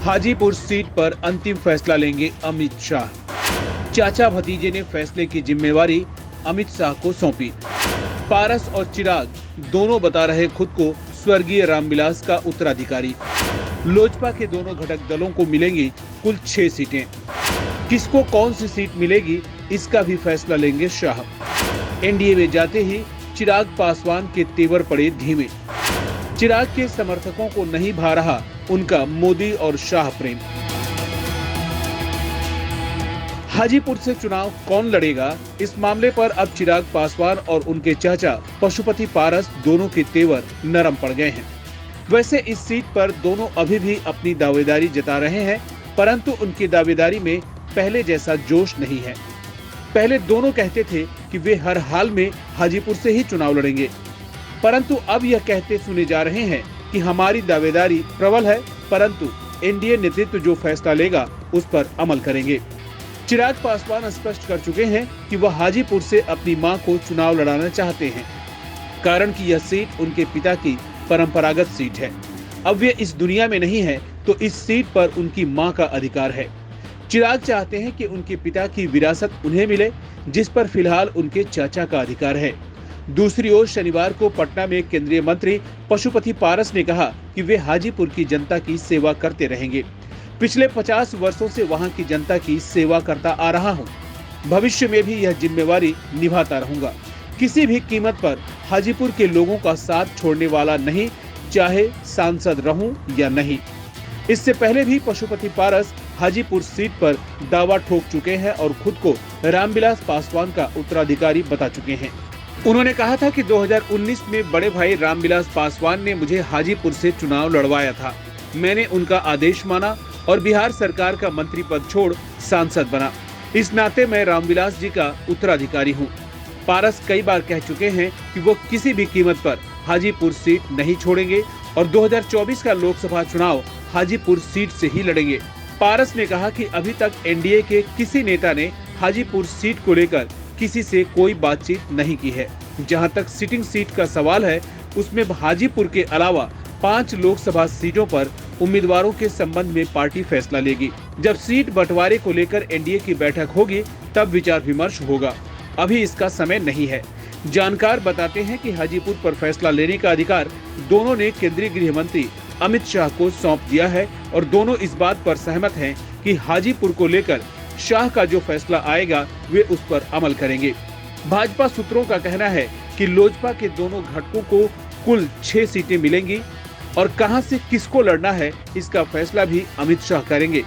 Hajipur seat पर अंतिम फैसला लेंगे अमित शाह। चाचा भतीजे ने फैसले की जिम्मेवारी अमित शाह को सौंपी। पारस और चिराग दोनों बता रहे खुद को स्वर्गीय रामविलास का उत्तराधिकारी। लोजपा के दोनों घटक दलों को मिलेंगी कुल 6 सीटें। किसको कौन सी सीट मिलेगी इसका भी फैसला लेंगे शाह। एनडीए में जाते ही चिराग पासवान के तेवर पड़े धीमे। चिराग के समर्थकों को नहीं भा रहा उनका मोदी और शाह प्रेम। हाजीपुर से चुनाव कौन लड़ेगा, इस मामले पर अब चिराग पासवान और उनके चाचा पशुपति पारस दोनों के तेवर नरम पड़ गए हैं। वैसे इस सीट पर दोनों अभी भी अपनी दावेदारी जता रहे हैं, परंतु उनकी दावेदारी में पहले जैसा जोश नहीं है। पहले दोनों कहते थे कि वे हर हाल में हाजीपुर से ही चुनाव लड़ेंगे, परंतु अब यह कहते सुने जा रहे हैं कि हमारी दावेदारी प्रबल है, परंतु एनडीए नेतृत्व जो फैसला लेगा उस पर अमल करेंगे। चिराग पासवान स्पष्ट कर चुके हैं कि वह हाजीपुर से अपनी मां को चुनाव लड़ाना चाहते हैं, कारण कि यह सीट उनके पिता की परंपरागत सीट है। अब वे इस दुनिया में नहीं है तो इस सीट पर उनकी मां का अधिकार है। चिराग चाहते हैं कि उनके पिता की विरासत उन्हें मिले, जिस पर फिलहाल उनके चाचा का अधिकार है। दूसरी ओर शनिवार को पटना में केंद्रीय मंत्री पशुपति पारस ने कहा कि वे हाजीपुर की जनता की सेवा करते रहेंगे। पिछले 50 वर्षों से वहां की जनता की सेवा करता आ रहा हूं। भविष्य में भी यह जिम्मेवारी निभाता रहूंगा। किसी भी कीमत पर हाजीपुर के लोगों का साथ छोड़ने वाला नहीं, चाहे सांसद रहूं या नहीं। इससे पहले भी पशुपति पारस हाजीपुर सीट पर दावा ठोक चुके हैं और खुद को रामविलास पासवान का उत्तराधिकारी बता चुके हैं। उन्होंने कहा था कि 2019 में बड़े भाई रामविलास पासवान ने मुझे हाजीपुर से चुनाव लड़वाया था। मैंने उनका आदेश माना और बिहार सरकार का मंत्री पद छोड़ सांसद बना। इस नाते मैं रामविलास जी का उत्तराधिकारी हूँ। पारस कई बार कह चुके हैं कि वो किसी भी कीमत पर हाजीपुर सीट नहीं छोड़ेंगे और 2024 का लोकसभा चुनाव हाजीपुर सीट से ही लड़ेंगे। पारस ने कहा कि अभी तक एनडीए के किसी नेता ने हाजीपुर सीट को लेकर किसी से कोई बातचीत नहीं की है। जहां तक सिटिंग सीट का सवाल है, उसमें हाजीपुर के अलावा 5 लोकसभा सीटों पर उम्मीदवारों के संबंध में पार्टी फैसला लेगी। जब सीट बंटवारे को लेकर एनडीए की बैठक होगी तब विचार विमर्श होगा। अभी इसका समय नहीं है। जानकार बताते हैं कि हाजीपुर पर फैसला लेने का अधिकार दोनों ने केंद्रीय गृह मंत्री अमित शाह को सौंप दिया है और दोनों इस बात पर सहमत हैं कि हाजीपुर को लेकर शाह का जो फैसला आएगा वे उस पर अमल करेंगे। भाजपा सूत्रों का कहना है कि लोजपा के दोनों घटकों को कुल 6 सीटें मिलेंगी और कहां से किसको लड़ना है इसका फैसला भी अमित शाह करेंगे।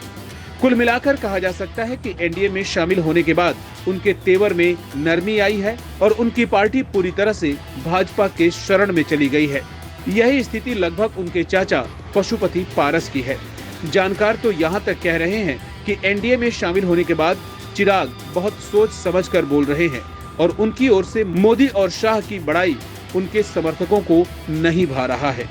कुल मिलाकर कहा जा सकता है कि एनडीए में शामिल होने के बाद उनके तेवर में नरमी आई है और उनकी पार्टी पूरी तरह से भाजपा के शरण में चली गई है। यही स्थिति लगभग उनके चाचा पशुपति पारस की है। जानकार तो यहाँ तक कह रहे हैं कि एनडीए में शामिल होने के बाद चिराग बहुत सोच समझकर बोल रहे हैं और उनकी ओर से मोदी और शाह की बड़ाई उनके समर्थकों को नहीं भा रहा है।